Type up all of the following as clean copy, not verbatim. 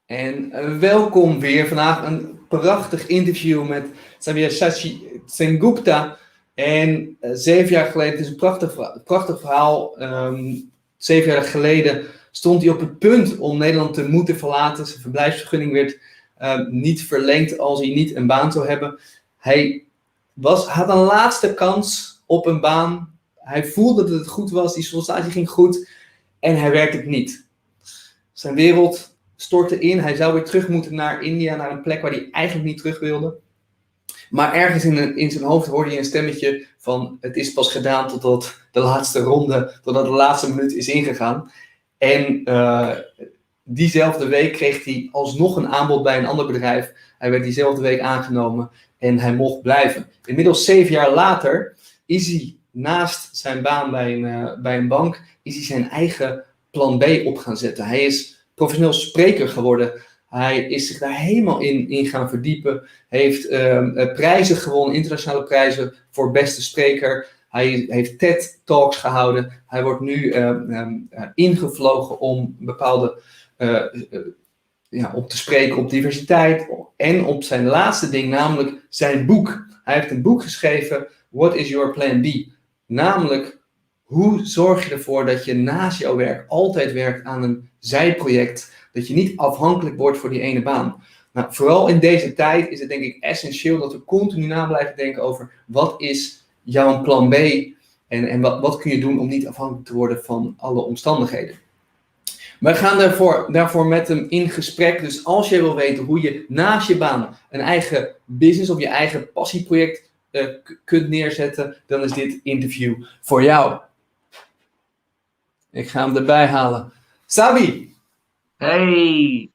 En welkom weer. Vandaag een prachtig interview met Sabyasachi Sengupta. En 7 jaar geleden, het is een prachtig verhaal. 7 jaar geleden stond hij op het punt om Nederland te moeten verlaten. Zijn verblijfsvergunning werd niet verlengd als hij niet een baan zou hebben. Hij had een laatste kans op een baan. Hij voelde dat het goed was, die sollicitatie ging goed. En hij werkte het niet. Zijn wereld stortte in. Hij zou weer terug moeten naar India, naar een plek waar hij eigenlijk niet terug wilde. Maar ergens in zijn hoofd hoorde hij een stemmetje van: het is pas gedaan totdat de laatste ronde, totdat de laatste minuut is ingegaan. En diezelfde week kreeg hij alsnog een aanbod bij een ander bedrijf. Hij werd diezelfde week aangenomen en hij mocht blijven. Inmiddels 7 jaar later is hij naast zijn baan bij een bank, is hij zijn eigen plan B op gaan zetten. Hij is professioneel spreker geworden. Hij is zich daar helemaal in gaan verdiepen. Heeft prijzen gewonnen, internationale prijzen voor beste spreker. Hij heeft TED-talks gehouden. Hij wordt nu ingevlogen om bepaalde op te spreken op diversiteit. En op zijn laatste ding, namelijk zijn boek. Hij heeft een boek geschreven, What is your plan B? Namelijk, hoe zorg je ervoor dat je naast jouw werk altijd werkt aan een zijproject, dat je niet afhankelijk wordt voor die ene baan. Nou, vooral in deze tijd is het denk ik essentieel dat we continu na blijven denken over wat is jouw plan B en wat kun je doen om niet afhankelijk te worden van alle omstandigheden. Wij gaan daarvoor met hem in gesprek. Dus als je wil weten hoe je naast je baan een eigen business of je eigen passieproject kunt neerzetten, dan is dit interview voor jou. Ik ga hem erbij halen. Sabi! Hey!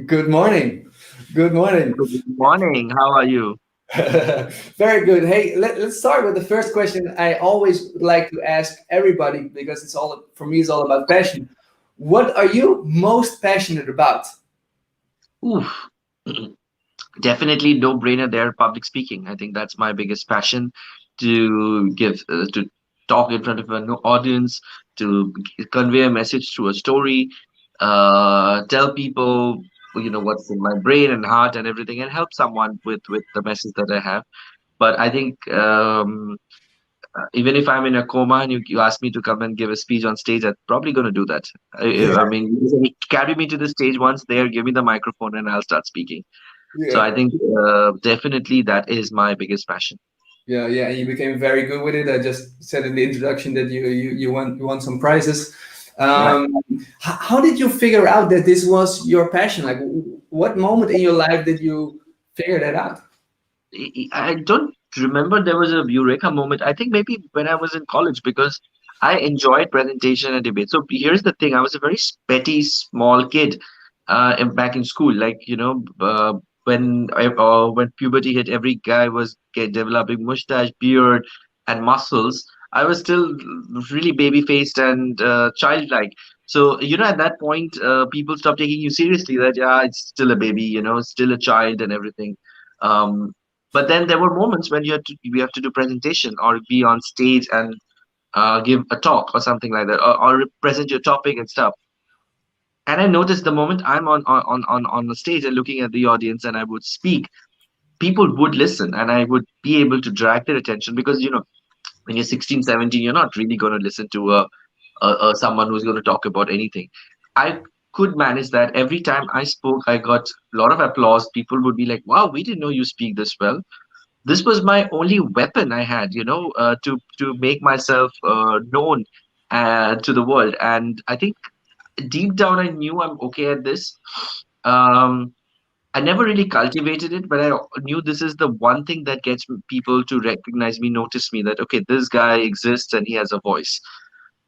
Good morning. Good morning. Good morning. How are you? Very good. Hey, let's start with the first question I always like to ask everybody because for me it's all about passion. What are you most passionate about? Oof. Definitely no-brainer there, public speaking. I think that's my biggest passion, to talk in front of an audience, to convey a message through a story, tell people what's in my brain and heart and everything, and help someone with the message that I have. But I think even if I'm in a coma and you ask me to come and give a speech on stage, I'm probably going to do that. I mean, carry me to the stage once there, give me the microphone, and I'll start speaking. Yeah. So I think definitely that is my biggest passion. Yeah, and you became very good with it. I just said in the introduction that you won some prizes. How did you figure out that this was your passion? Like, what moment in your life did you figure that out? I don't remember there was a eureka moment. I think maybe when I was in college, because I enjoyed presentation and debate. So here's the thing: I was a very petty, small kid back in school. Like when puberty hit, every guy was developing mustache, beard, and muscles. I was still really baby-faced and childlike. So at that point, people stopped taking you seriously. That it's still a baby, still a child, and everything. But then there were moments when you have to do presentation or be on stage and give a talk or something like that, or present your topic and stuff. And I noticed the moment I'm on the stage and looking at the audience and I would speak, people would listen and I would be able to drag their attention, because when you're 16, 17, you're not really going to listen to someone who's going to talk about anything. I could manage that. Every time I spoke, I got a lot of applause. People would be like, wow, we didn't know you speak this well. This was my only weapon I had, to make myself known to the world. And I think deep down I knew I'm okay at this. I never really cultivated it, but I knew this is the one thing that gets people to recognize me, notice me, that, okay, this guy exists and he has a voice.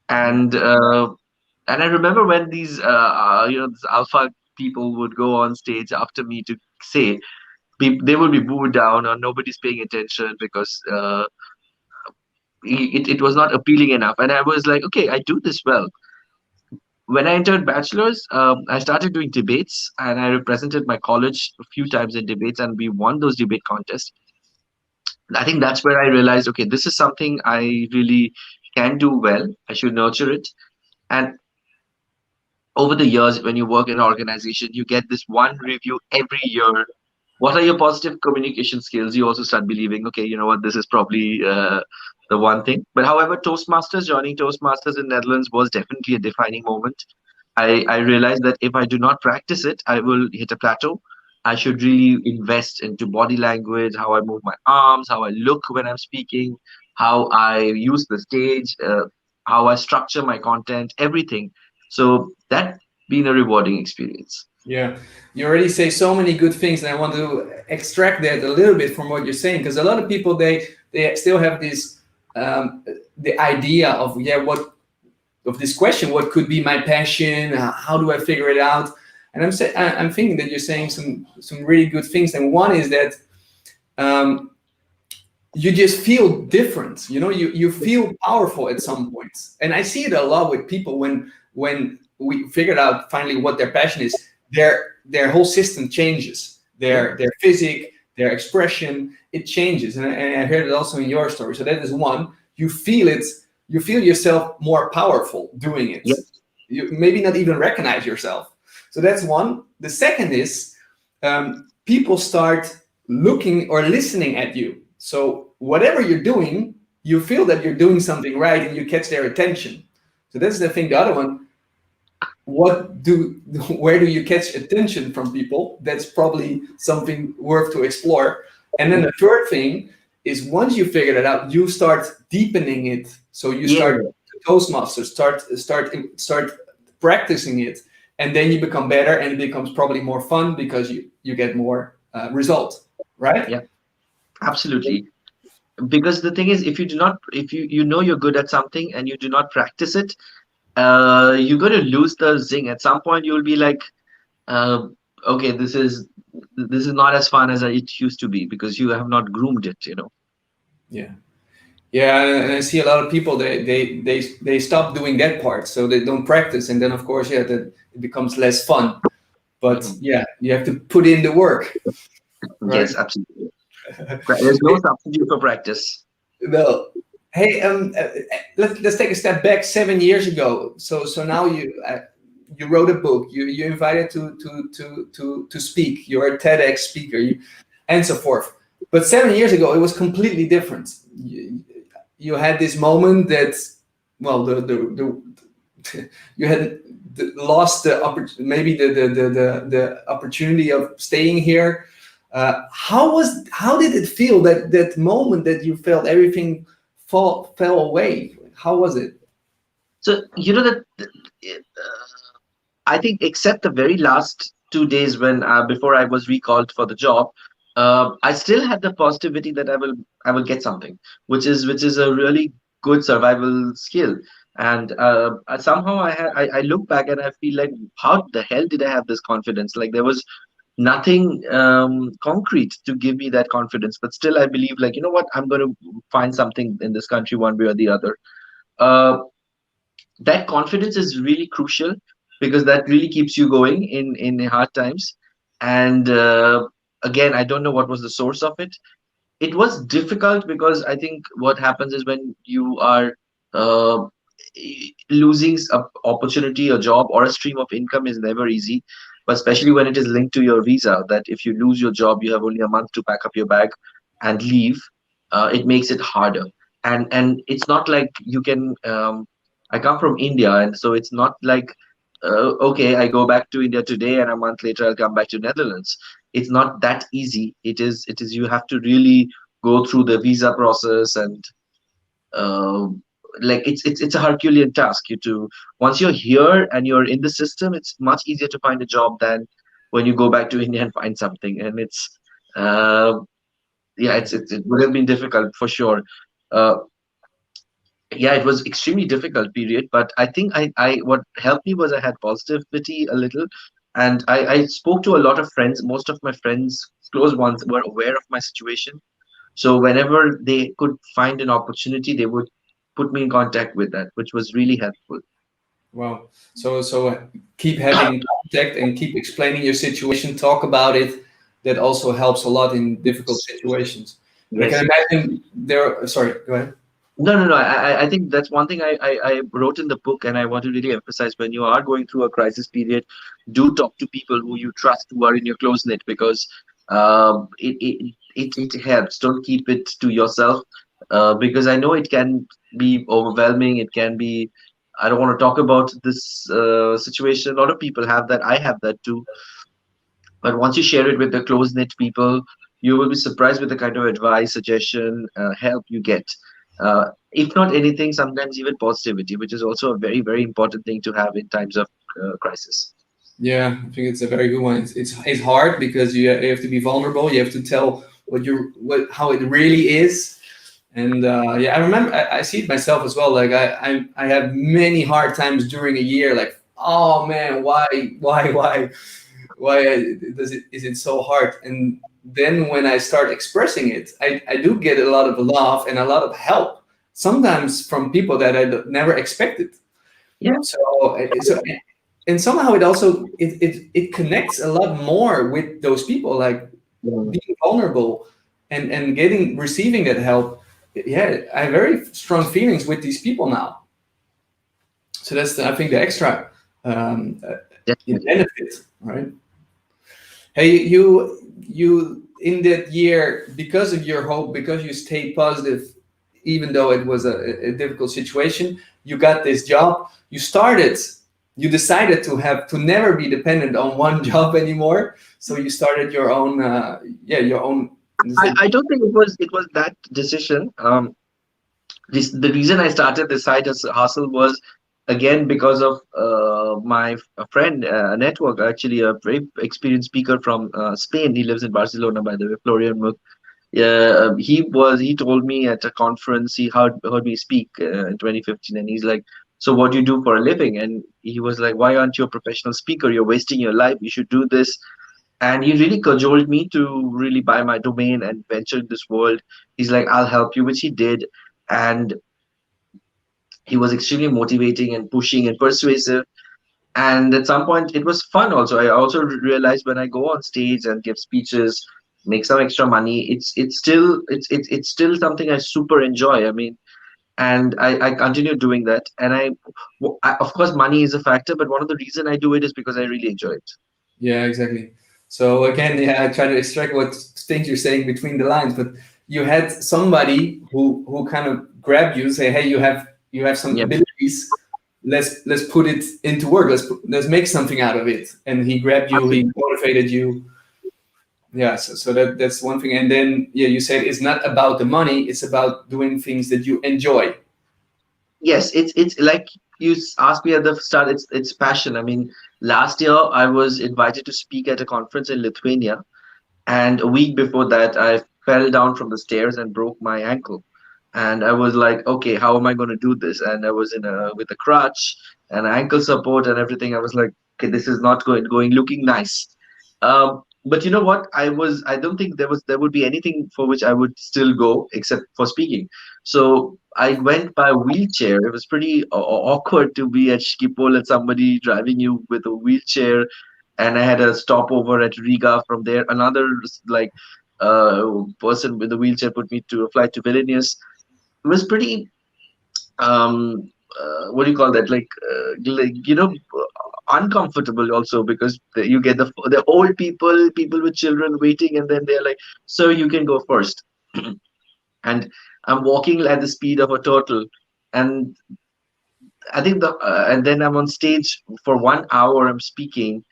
And I remember when these these alpha people would go on stage after me to say, they will be booed down or nobody's paying attention because it was not appealing enough. And I was like, okay, I do this well. When I entered bachelor's, I started doing debates, and I represented my college a few times in debates, and we won those debate contests. I think that's where I realized, okay, this is something I really can do well. I should nurture it. And over the years, when you work in an organization, you get this one review every year. What are your positive communication skills? You also start believing, okay, you know what, this is probably the one thing. But however, joining Toastmasters in Netherlands was definitely a defining moment. I realized that if I do not practice it, I will hit a plateau. I should really invest into body language, how I move my arms, how I look when I'm speaking, how I use the stage, how I structure my content, everything. So that been a rewarding experience. Yeah, you already say so many good things, and I want to extract that a little bit from what you're saying, because a lot of people they still have this the idea of this question, what could be my passion? How do I figure it out? And I'm thinking that you're saying some really good things, and one is that you just feel different. You know, you feel powerful at some points, and I see it a lot with people when we figured out finally what their passion is. Their whole system changes. Their physique, their expression, it changes. And I heard it also in your story. So that is one. You feel it. You feel yourself more powerful doing it. Yep. You maybe not even recognize yourself. So that's one. The second is people start looking or listening at you. So whatever you're doing, you feel that you're doing something right, and you catch their attention. So that's the thing. The other one. Where do you catch attention from people? That's probably something worth to explore. And then the third thing is, once you figure that out, you start deepening it. So you start Toastmasters, start practicing it, and then you become better, and it becomes probably more fun because you get more results, right? Yeah, absolutely. Because the thing is, if you know you're good at something and you do not practice it, you're going to lose the zing. At some point you'll be like, okay, this is not as fun as it used to be, because you have not groomed it, you know. Yeah, and I see a lot of people, they stop doing that part, so they don't practice, and then of course that it becomes less fun. But yeah, you have to put in the work, right? Yes, absolutely. There's no substitute for practice. Well, hey, let's take a step back 7 years ago. So now you wrote a book. You invited to speak. You're a TEDx speaker, and so forth. But 7 years ago, it was completely different. You had this moment that, well, you had lost maybe the opportunity of staying here. How did it feel, that moment that you felt everything fell away? How was it? So you know that I think, except the very last 2 days when before I was recalled for the job, I still had the positivity that I will get something, which is a really good survival skill. And somehow I look back and I feel like, how the hell did I have this confidence? Like, there was nothing concrete to give me that confidence, but still I believe, like, you know what, I'm going to find something in this country one way or the other. That confidence is really crucial, because that really keeps you going in hard times. And again, I don't know what was the source of it. It was difficult, because I think what happens is, when you are losing an opportunity, a job, or a stream of income is never easy, but especially when it is linked to your visa, that if you lose your job, you have only a month to pack up your bag and leave. It makes it harder. And it's not like you can I come from India, and so it's not like okay, I go back to India today and a month later I'll come back to Netherlands. It's not that easy. It is you have to really go through the visa process, and like it's a Herculean task. Once you're here and you're in the system, it's much easier to find a job than when you go back to India and find something. And it's it would have been difficult for sure. Yeah, it was extremely difficult period, but I think I what helped me was I had positivity a little, and I spoke to a lot of friends. Most of my friends, close ones, were aware of my situation. So whenever they could find an opportunity, they would put me in contact with that, which was really helpful. Wow. So keep having contact and keep explaining your situation, talk about it. That also helps a lot in difficult situations. Yes. I can imagine sorry, go ahead. No. I think that's one thing I wrote in the book, and I want to really emphasize when you are going through a crisis period, do talk to people who you trust, who are in your close knit, because it helps. Don't keep it to yourself, because I know it can be overwhelming. It can be. I don't want to talk about this situation. A lot of people have that. I have that too. But once you share it with the close knit people, you will be surprised with the kind of advice, suggestion, help you get. If not anything, sometimes even positivity, which is also a very, very important thing to have in times of crisis. Yeah, I think it's a very good one. It's hard because you have to be vulnerable. You have to tell what how it really is. And yeah, I remember I see it myself as well. Like I have many hard times during a year. Like, oh man, why does it is it so hard? And then when I start expressing it, I do get a lot of love and a lot of help. Sometimes from people that never expected. Yeah. So and somehow it also it connects a lot more with those people, like Mm. being vulnerable and getting receiving that help. Yeah, I have very strong feelings with these people now. So that's I think the extra Definitely. benefit, right? Hey, you in that year, because of your hope, because you stayed positive, even though it was a difficult situation, you got this job. You decided to have to never be dependent on one job anymore. So you started your own, yeah, your own. I don't think it was that decision. The reason I started this hustle was again because of a friend, a network, actually a very experienced speaker from Spain. He lives in Barcelona, by the way, Florian. Yeah, he told me at a conference, he heard me speak in 2015, and he's like, so what do you do for a living? And he was like, why aren't you a professional speaker? You're wasting your life. You should do this. And he really cajoled me to really buy my domain and venture in this world. He's like, I'll help you, which he did. And he was extremely motivating and pushing and persuasive. And at some point it was fun also. I also realized when I go on stage and give speeches, make some extra money, it's still something I super enjoy. I mean, and I continue doing that. And of course money is a factor, but one of the reason I do it is because I really enjoy it. Yeah, exactly. So again, yeah, I try to extract what things you're saying between the lines, but you had somebody who kind of grabbed you, say, "Hey, you have some Yep. abilities. Let's put it into work. Let's make something out of it." And he grabbed you. He motivated you. Yeah. So that's one thing. And then yeah, you said it's not about the money. It's about doing things that you enjoy. Yes, it's like you asked me at the start. It's passion. I mean, last year I was invited to speak at a conference in Lithuania, and a week before that I fell down from the stairs and broke my ankle. And I was like, okay, how am I going to do this? And I was in a with a crutch and ankle support and everything. I was like, okay, this is not going looking nice. But you know what? I don't think there would be anything for which I would still go except for speaking. So I went by wheelchair. It was pretty awkward to be at Schiphol and somebody driving you with a wheelchair, and I had a stopover at Riga. From there, another like person with a wheelchair put me to a flight to Vilnius. It was pretty what do you call that? Like uncomfortable also, because you get the old people with children waiting, and then they're like, "So you can go first." And I'm walking at the speed of a turtle, and I think and then I'm on stage for 1 hour. I'm speaking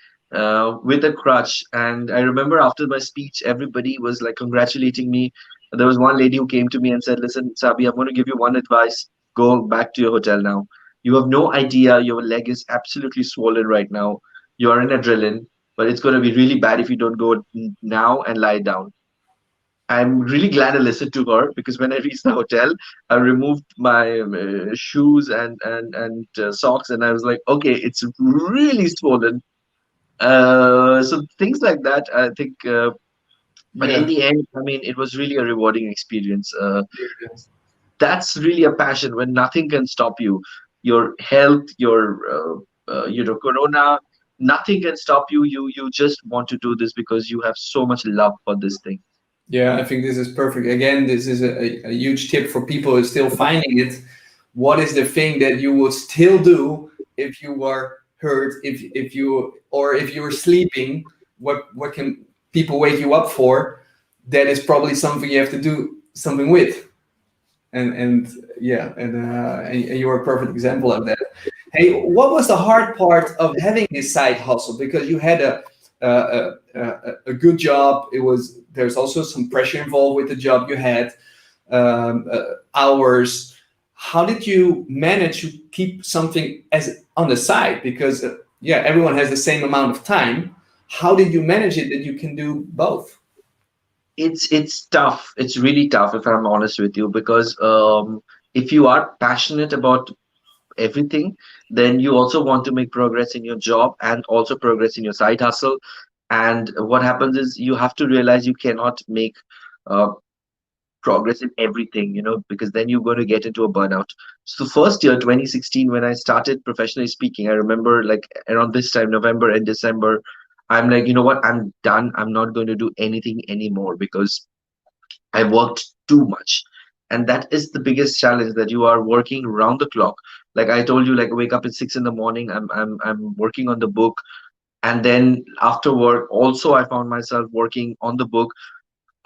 with a crutch, and I remember after my speech, everybody was like congratulating me. There was one lady who came to me and said, "Listen, Sabi, I'm going to give you one advice. Go back to your hotel now. You have no idea. Your leg is absolutely swollen right now. You are in adrenaline, but it's going to be really bad if you don't go now and lie down." I'm really glad I listened to her, because when I reached the hotel, I removed my shoes and socks, and I was like, okay, it's really swollen. So things like that, I think. But in Yeah. the end, I mean, it was really a rewarding experience. Yeah. That's really a passion when nothing can stop you. Your health, corona, nothing can stop you. You just want to do this because you have so much love for this thing. Yeah, I think this is perfect. Again, this is a huge tip for people who are still finding it. What is the thing that you would still do if you were hurt, if you or if you were sleeping? What can people wake you up for? That is probably something you have to do something with. And yeah, and you are a perfect example of that. Hey, what was the hard part of having this side hustle? Because you had a good job. It was there's also some pressure involved with the job you had, hours. How did you manage to keep something as on the side? Because yeah, everyone has the same amount of time. How did you manage it that you can do both? It's tough. It's really tough, if I'm honest with you, because if you are passionate about everything, then you also want to make progress in your job and also progress in your side hustle. And what happens is you have to realize you cannot make uh, progress in everything, because then you're going to get into a burnout. So first year, 2016, when I started professionally speaking, I remember like around this time, November and December, I'm like, you know what, I'm done. I'm not going to do anything anymore because I worked too much. And that is the biggest challenge, that you are working round the clock. Like I told you, like wake up at 6 in the morning. I'm working on the book, and then after work, also I found myself working on the book.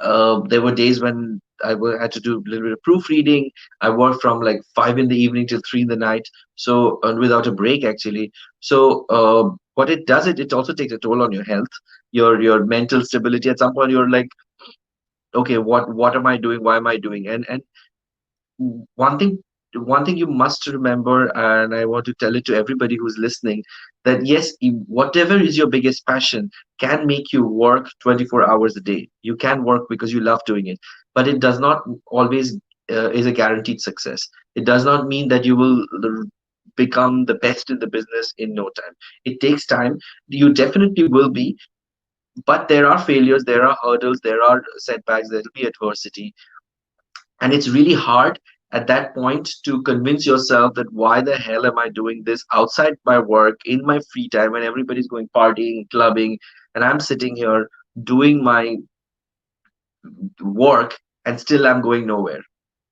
There were days when had to do a little bit of proofreading. I worked from like 5 in the evening till 3 in the night, so without a break actually. So what it does, it also takes a toll on your health, your mental stability. At some point, you're like, okay, what am I doing? Why am I doing? And one thing one thing you must remember, and I want to tell it to everybody who's listening, that yes, whatever is your biggest passion can make you work 24 hours a day. You can work because you love doing it, but it does not always is a guaranteed success. It does not mean that you will become the best in the business in no time. It takes time. You definitely will be, but there are failures, there are hurdles, there are setbacks, there will be adversity, and it's really hard at that point to convince yourself that why the hell am I doing this outside my work in my free time when everybody's going partying, clubbing, and I'm sitting here doing my work, and still I'm going nowhere.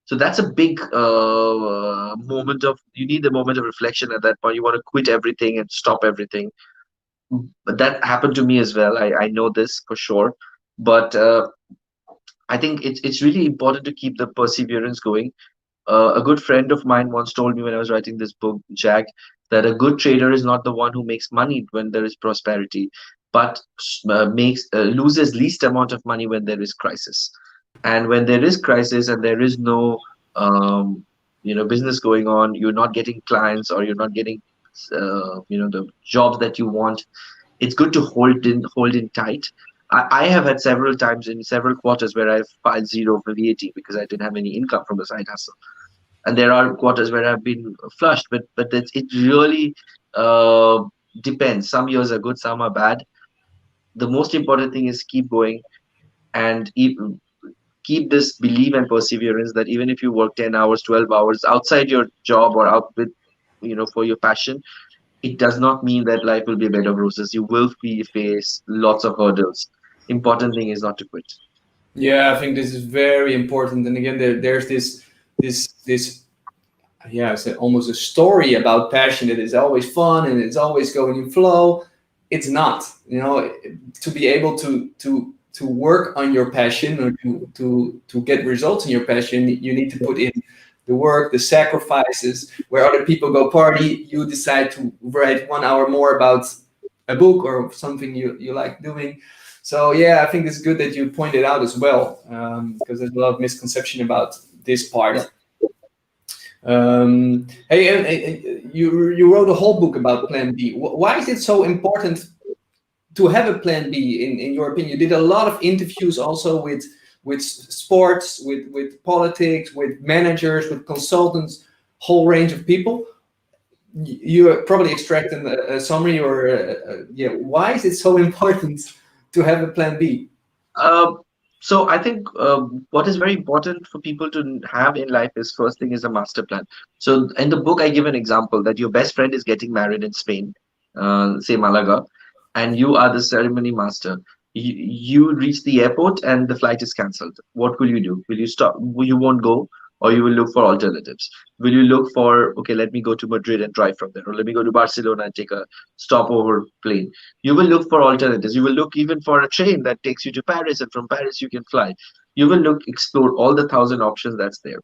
So that's a big moment of, you need the moment of reflection at that point. You want to quit everything and stop everything. But that happened to me as well. I know this for sure. But I think it's really important to keep the perseverance going. A good friend of mine once told me when I was writing this book, Jack, that a good trader is not the one who makes money when there is prosperity, but makes loses least amount of money when there is crisis. And when there is crisis and there is no business going on, you're not getting clients, or you're not getting the jobs that you want. It's good to hold in tight. I have had several times in several quarters where I've filed zero for VAT because I didn't have any income from the side hustle, and there are quarters where I've been flushed. But it really uh, depends. Some years are good, some are bad. The most important thing is keep going, and keep this belief and perseverance that even if you work 10 hours, 12 hours outside your job or out with for your passion, it does not mean that life will be a bed of roses. You will face lots of hurdles. Important thing is not to quit. Yeah, I think this is very important. And again, there's this yeah, it's almost a story about passion that is always fun and it's always going in flow. It's not, to be able to work on your passion or to get results in your passion, you need to put in the work, the sacrifices. Where other people go party, you decide to write 1 hour more about a book or something you like doing. So yeah, I think it's good that you pointed out as well, because there's a lot of misconception about this part. Hey, you wrote a whole book about Plan B. Why is it so important to have a Plan B? In your opinion, you did a lot of interviews also with sports, with politics, with managers, with consultants, whole range of people. You probably extracted a summary, or yeah. Why is it so important to have a Plan B? Uh, so I think what is very important for people to have in life is, first thing is a master plan. So in the book, I give an example that your best friend is getting married in Spain, say Malaga, and you are the ceremony master. you reach the airport and the flight is cancelled. What will you do? Will you stop? You won't go, or you will look for alternatives. Will you look for, okay, let me go to Madrid and drive from there, or let me go to Barcelona and take a stopover plane? You will look for alternatives. You will look even for a train that takes you to Paris, and from Paris you can fly. You will look, explore all the thousand options that's there.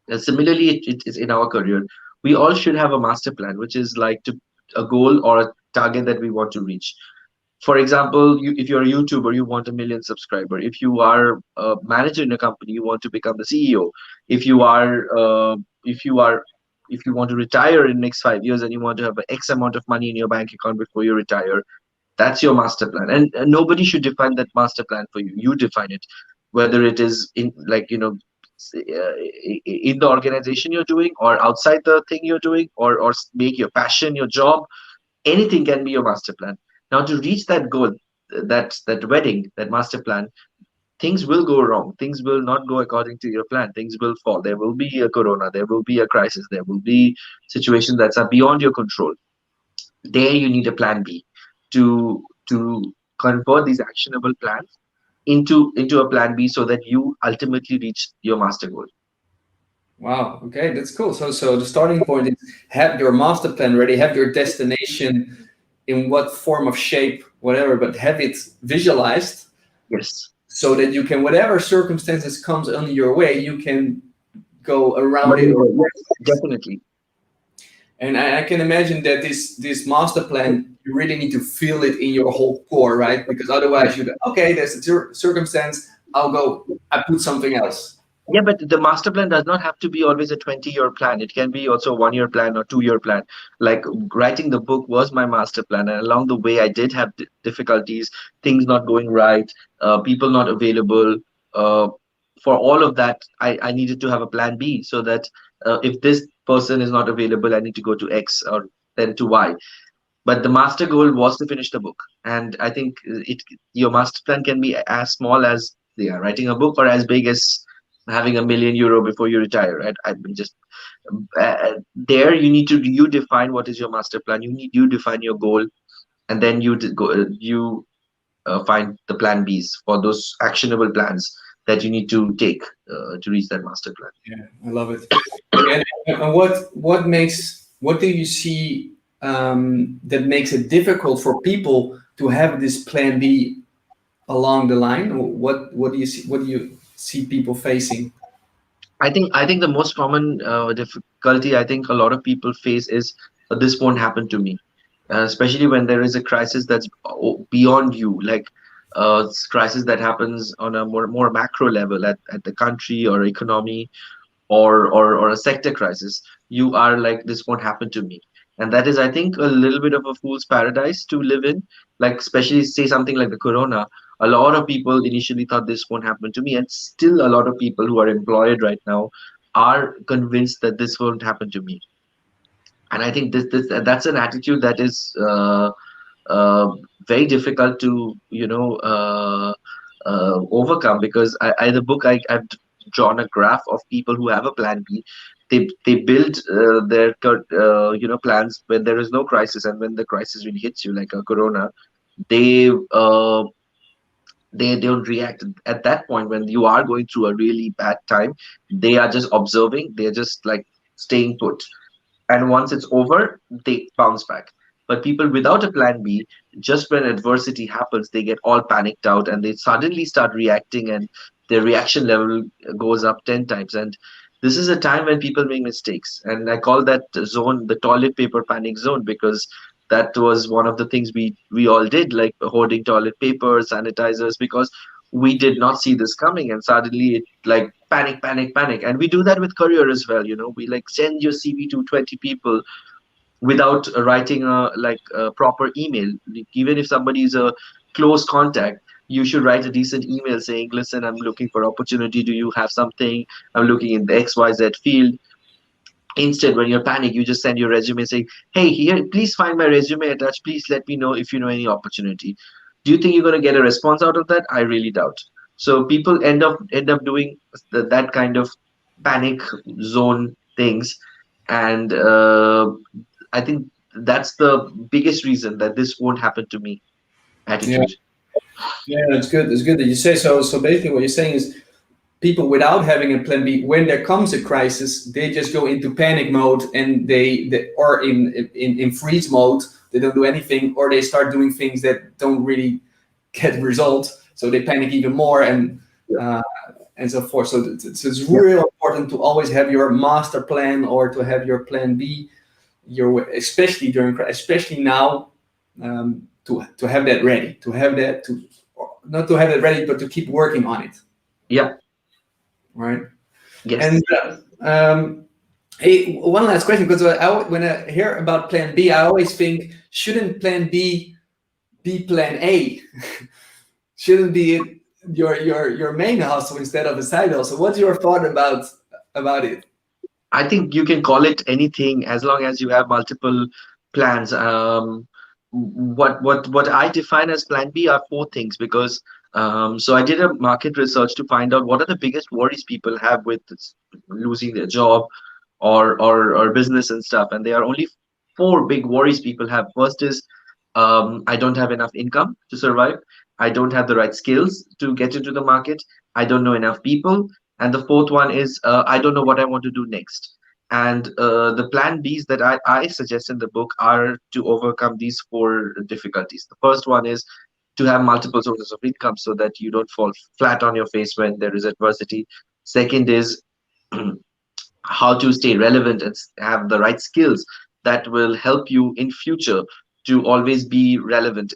And similarly, it is in our career. We all should have a master plan, which is like a goal or a target that we want to reach. For example, if you're a YouTuber, you want 1 million subscriber. If you are a manager in a company, you want to become the CEO. If you are if you are if you want to retire in the next 5 years and you want to have X amount of money in your bank account before you retire, that's your master plan. And nobody should define that master plan for you. You define it, whether it is in, like, in the organization you're doing, or outside the thing you're doing, or make your passion your job. Anything can be your master plan. Now, to reach that goal, that wedding, that master plan, things will go wrong. Things will not go according to your plan. Things will fall. There will be a corona. There will be a crisis. There will be situations that are beyond your control. There, you need a plan B to convert these actionable plans into a plan B, so that you ultimately reach your master goal. Wow. Okay, that's cool. So the starting point is have your master plan ready, have your destination in what form of shape, whatever, but have it visualized Yes. so that you can, whatever circumstances comes on your way, you can go around it. Maneuver. Yes, definitely. And I can imagine that this master plan, you really need to feel it in your whole core, right? Because otherwise you okay, there's a circumstance, I'll go, I put something else. Yeah, but the master plan does not have to be always a 20-year plan. It can be also a 1-year plan or 2-year plan. Like, writing the book was my master plan, and along the way, I did have difficulties, things not going right, people not available. For all of that, I needed to have a plan B, so that if this person is not available, I need to go to X or then to Y. But the master goal was to finish the book, and I think your master plan can be as small as, yeah, writing a book, or as big as having €1 million before you retire. I just there, you define what is your master plan. You define your goal, and then you find the plan Bs for those actionable plans that you need to take to reach that master plan. Yeah, I love it. And what do you see that makes it difficult for people to have this plan B along the line? What do you see? What do you see people facing? I think the most common difficulty I think a lot of people face is, this won't happen to me, especially when there is a crisis that's beyond you, like crisis that happens on a more macro level at the country or economy, or a sector crisis. You are like, this won't happen to me, and that is, I think, a little bit of a fool's paradise to live in. Like, especially say something like the corona, a lot of people initially thought this won't happen to me, and still a lot of people who are employed right now are convinced that this won't happen to me. And I think that's an attitude that is uh, very difficult to overcome, because the book, I've drawn a graph of people who have a plan B. They build their plans when there is no crisis, and when the crisis really hits you, like a corona, they they don't react at that point. When you are going through a really bad time, they are just observing. They're just like staying put, and once it's over, they bounce back. But people without a plan B, just when adversity happens, they get all panicked out, and they suddenly start reacting, and their reaction level goes up 10 times. And this is a time when people make mistakes, and I call that zone the toilet paper panic zone, because that was one of the things we all did, like hoarding toilet paper, sanitizers, because we did not see this coming, and suddenly it, like, panic, panic, panic. And we do that with career as well. We like send your CV to 20 people without writing a proper email. Even if somebody is a close contact, you should write a decent email saying, listen, I'm looking for opportunity, do you have something? I'm looking in the XYZ field. Instead, when you're panicked, you just send your resume saying, hey, here, please find my resume attached, please let me know if you know any opportunity. Do you think you're going to get a response out of that? I really doubt. So people end up doing that kind of panic zone things. And I think that's the biggest reason that this won't happen to me Yeah. attitude. Yeah, it's good. It's good that you say so. So basically, what you're saying is, people without having a plan B, when there comes a crisis, they just go into panic mode, and they or in freeze mode. They don't do anything, or they start doing things that don't really get results. So they panic even more, and so forth. So it's really important to always have your master plan, or to have your plan B, especially especially now, to have that ready, to have that to not to have it ready, but to keep working on it. Yeah. Right. Yes. And hey, one last question, because when I hear about plan B, I always think, shouldn't plan B be plan A? Shouldn't be your main hustle instead of a side hustle? What's your thought about it? I think you can call it anything as long as you have multiple plans. What I define as plan B are four things, because so I did a market research to find out what are the biggest worries people have with losing their job or business and stuff, and there are only four big worries people have. First is I don't have enough income to survive. I don't have the right skills to get into the market. I don't know enough people. And the fourth one is I don't know what I want to do next. And the plan Bs that I suggest in the book are to overcome these four difficulties. The first one is to have multiple sources of income so that you don't fall flat on your face when there is adversity. Second is how to stay relevant and have the right skills that will help you in future to always be relevant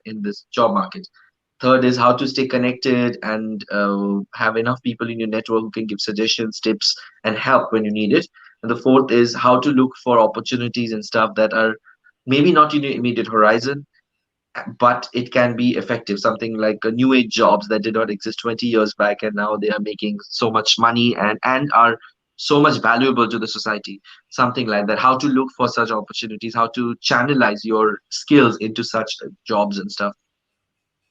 in this job market. Third is how to stay connected and have enough people in your network who can give suggestions, tips, and help when you need it. And the fourth is how to look for opportunities and stuff that are maybe not in your immediate horizon, but it can be effective. Something like new age jobs that did not exist 20 years back, and now they are making so much money and are so much valuable to the society. Something like that. How to look for such opportunities, how to channelize your skills into such jobs and stuff.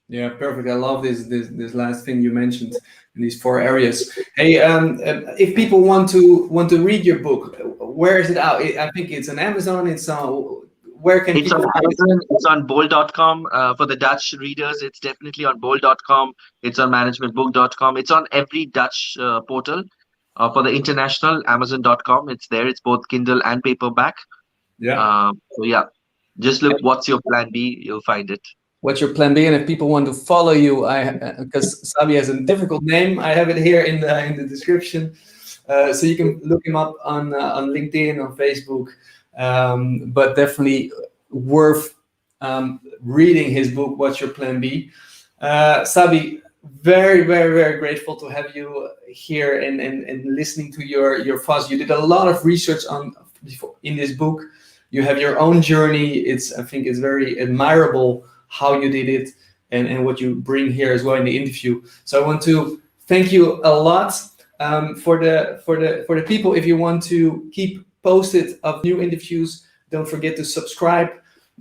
Yeah, perfect. I love this last thing you mentioned in these four areas. Hey, if people want to read your book, where is it out? I think it's on Amazon. It's on. Where can It's on people find it? Amazon, it's on bol.com. For the Dutch readers, it's definitely on bol.com. It's on managementbook.com. It's on every Dutch portal. For the international, amazon.com. It's there. It's both Kindle and paperback. Yeah. So yeah, just look, what's your plan B? You'll find it. What's your plan B? And if people want to follow you, because Sabi has a difficult name, I have it here in the description, so you can look him up on LinkedIn, on Facebook. But definitely worth reading his book, What's Your Plan B? Sabi, very, very, very grateful to have you here and listening to your thoughts. You did a lot of research in this book. You have your own journey. I think it's very admirable how you did it and what you bring here as well in the interview. So I want to thank you a lot. For the people, if you want to keep posted of new interviews, don't forget to subscribe.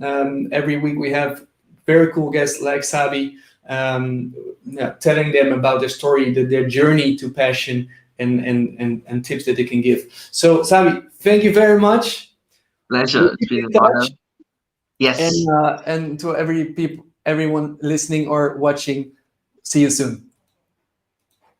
Every week we have very cool guests like Sabi, telling them about their story, their journey to passion, and tips that they can give. So Sabi, thank you very much. Pleasure. It's been an honor. Yes. And to everyone listening or watching, see you soon.